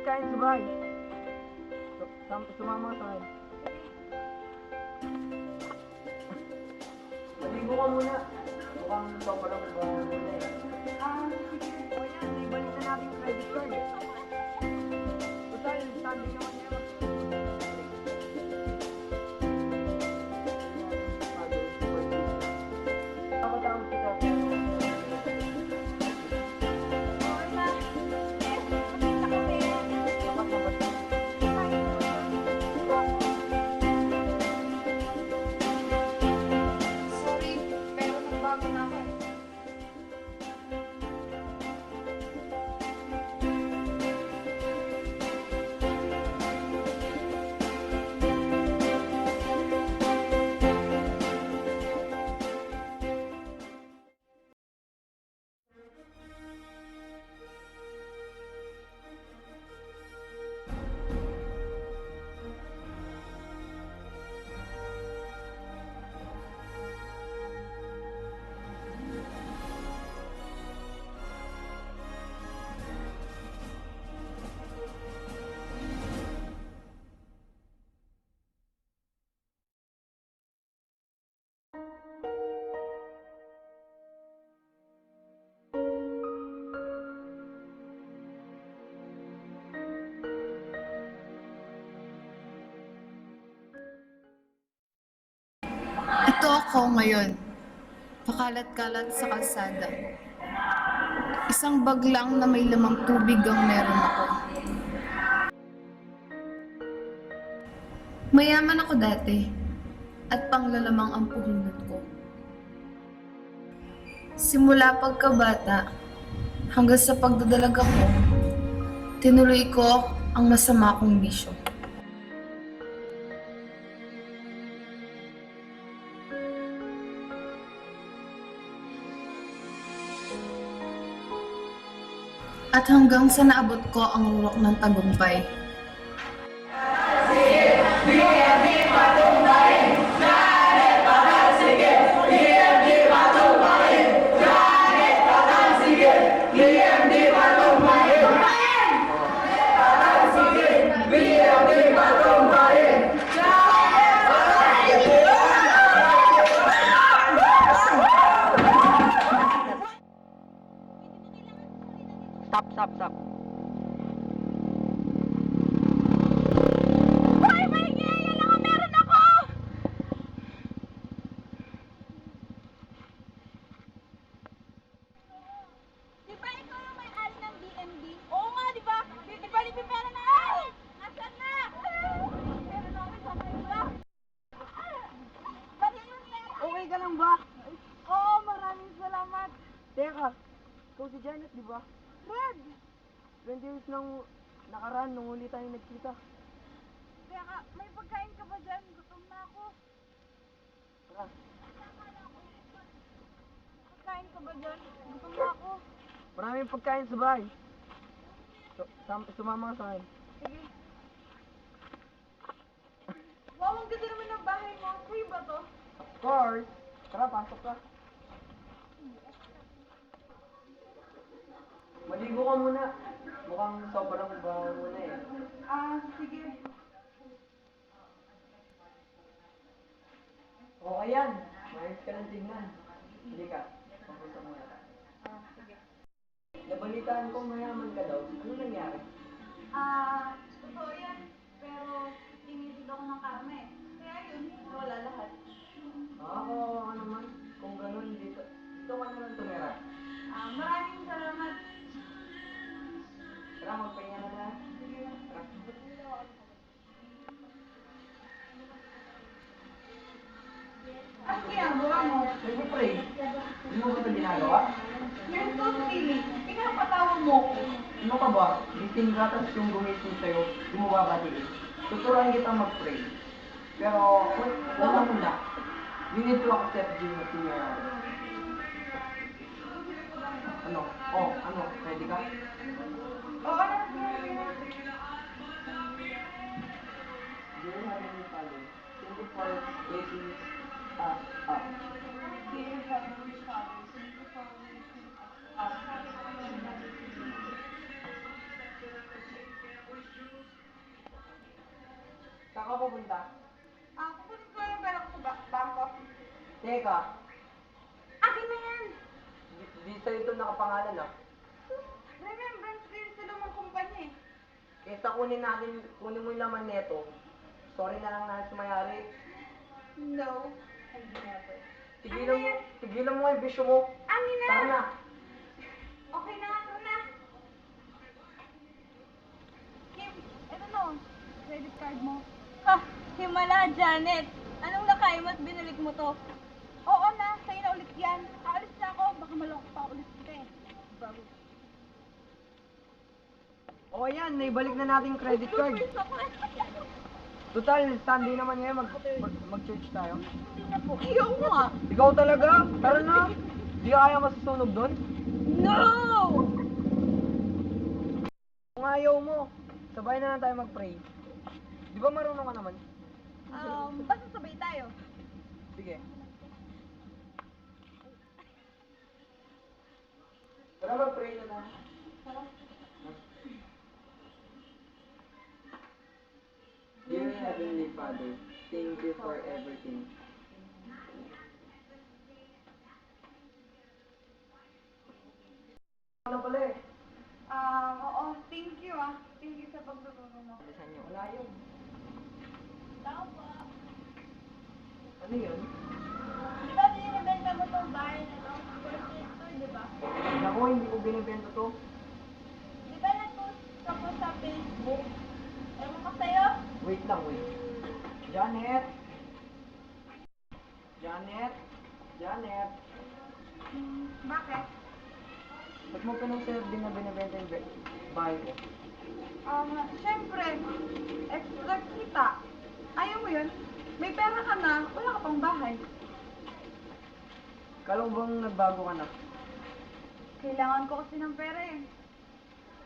pagkain sa bahay. Sumama sa akin. Maligo ka muna. Mukhang ikaw pa lang muna eh. Sige. O yan, ibalik na natin yung credit card eh. Total, standing naman yan. Kapatawag kita. Sorry, pero nagbago na ako. Ito ako ngayon, pakalat-kalat sa kalsada. Isang bag lang na may lamang tubig ang meron ako. Mayaman ako dati, at panglalamang ang puhunan ko. Simula pagkabata, hanggang sa pagdadalaga ko, tinuloy ko ang masama kong bisyo. At hanggang sa naabot ko ang rurok ng tagumpay. Stop. Hoy, Maria! Yan lang ang meron ako! Di ba ikaw yung may-ari ng DMD? Oo nga, di ba? Ibalik yung pera na! Ay! Nasaan na? Pero na ako, sabay ba? Ba't yun yan? Okay ka lang ba? Oo, maraming salamat. Teka, ikaw si Janet, di ba? Fred! 20 years nang nakaraan nung huli tayo nagkita. Teka, may pagkain ka ba dyan? Gutom na ako. Tara. Pagkain ka ba dyan? Gutom na ako. Maraming pagkain sa bahay. Sumama ka sa akin. Sige. Wow, ang ganda naman ng bahay mo. Free ba to? Of course. Tara, pasok ka. Maligo ka muna. Mukhang sobrang baho muna eh. Sige. Okay yan. Mayos ka ng tignan. Hindi ka. Papunta muna. Sige. Nabalitaan ko mayaman ka daw. Ano nangyari? Totoo yan. Pero, tinisid ako ng karma eh. Kaya yun, nawala lahat. Kawawa ka naman. Kung ganun, dito ka naman tumira. Maraming salamat. Tara, magpahinga na tayo. Sige na. Tara. Ang ginagawa mo? Nag-pray. Hindi mo ba ito ginagawa? You're so silly. Pinapatawag mo ko. Ano ka ba? Gising ka, tapos yung gumising sa'yo, hindi mo babatiin. Tuturuan kitang mag-pray. Pero, wala muna. You need to accept Jesus in your heart. Ano? Ano? Ready ka? Oo na. Sige na. Dear Heavenly Father, thank you for waking us up. Dear Heavenly Father, thank you for waking us up. Saan ka pupunta? Kukunin ko yung pera ko sa bangko. Teka, Akin na yan! di sa'yo ito nakapangalan ah. Remembrance ko yun sa lumang kumpanya eh. Kesa kunin mo yung laman neto. Sorry na lang na sumayari. No, and never. Tigilan mo yung bisyo mo. Amin na! Tara na. Okay na nga, tara na. Kim, eto no, credit card mo. Ha, himala, Janet. Anong lakay mo at binalik mo to? Oo na, sa'yo na ulit yan. Aalis na ako, baka maloko pa ulit kita eh. Bago. O yan, naibalik na natin yung credit card. Total, Sunday naman ngayon, mag-church tayo. Hindi na po. Ayaw mo ah. Ikaw talaga? Tara na. Di ka kaya masusunog doon? No! Kung ayaw mo, sabay na lang tayo mag-pray. Di ba marunong ka naman? Basta sabay tayo. Sige. Tara mag-pray na lang. Dear Heavenly Father, thank you for everything. Ano pala eh? Oo, thank you ah. Thank you sa pagtutulong mo. Alisan niyo. Wala yun. Tao po. Ano yun? Di ba dinibenta mo tong bahay na to? For di ba? Naku, hindi ko binibenta to. Di ba nag-post ka po sa Facebook? Ewan ko sa'yo? Wait lang, wait. Janet! Janet! Janet! Bakit? Ba't mo pinag-serve din na binibenta yung bahay ko? Siyempre, extra kita. Ayaw mo yun? May pera ka na, wala ka pang bahay. Kala mo bang nagbago ka na? Kailangan ko kasi ng pera eh.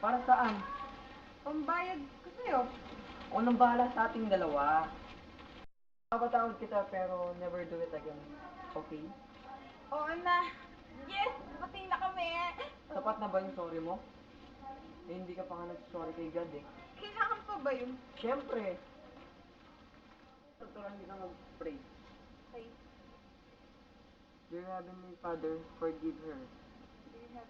Para saan? Pambayad ko sa'yo. Ako nang bahala sa ating dalawa. Papatawad kita pero never do it again. Okay? Oo na. Yes! Pating na kami. Sapat na ba yung sorry mo? Eh, hindi ka pa nga nag-sorry kay God eh. Kailangan pa ba yun? Siyempre! Tuturuan kita mag-pray. Okay. Dear Heavenly Father, forgive her. Amen.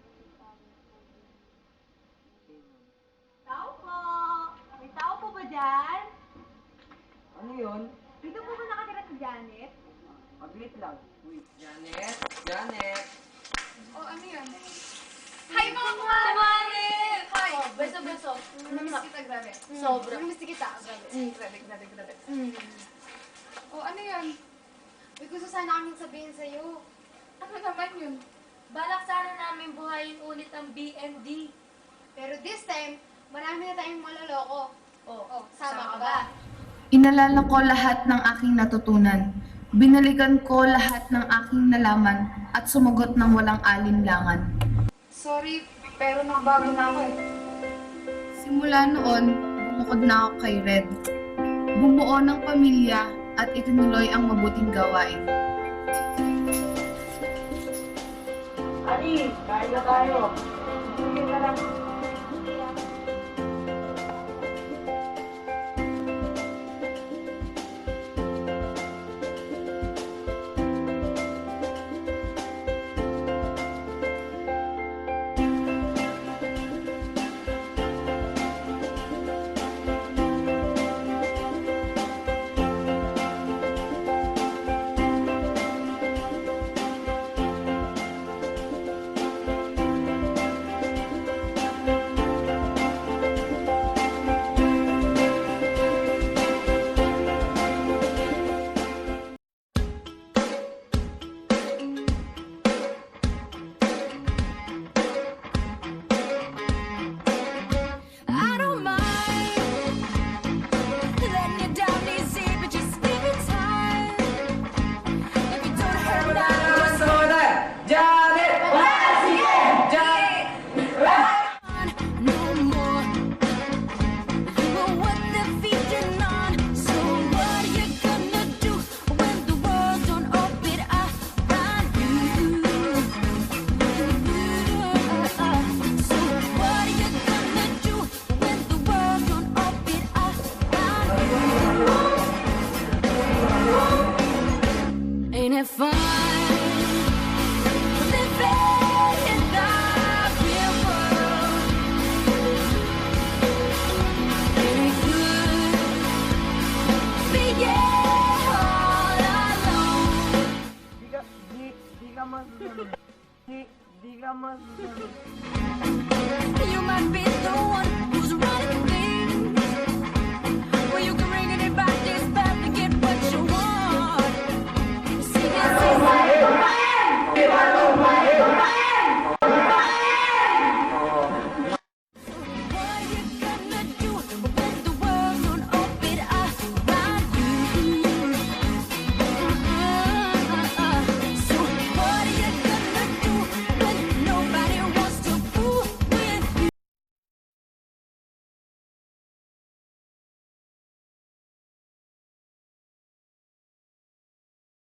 Tao po! May tao po ba dyan? Ano yun? Dito po ba nakatira si Janet? Mag-wait lang. Wait, Janet! Janet! ano yun? Hi mga kumare! Hi! Beso-beso. Namiss kita, grabe. Sobra. Namiss kita, grabe. Grabe. Ano yun? May gusto sana kaming sabihin sa'yo. Ano naman yun? Balak sana namin buhayin ulit ang BND. Pero this time, marami na tayong maloloko. Oh, sama ka ba? Inalala ko lahat ng aking natutunan. Binalikan ko lahat ng aking nalaman at sumagot ng walang alinlangan. Sorry, pero nagbago na ako eh. Simula noon, bumukod na ako kay Red. Bumuo ng pamilya at itinuloy ang mabuting gawain. Ali, kain na tayo. Sige na lang. Salamat. You might be the one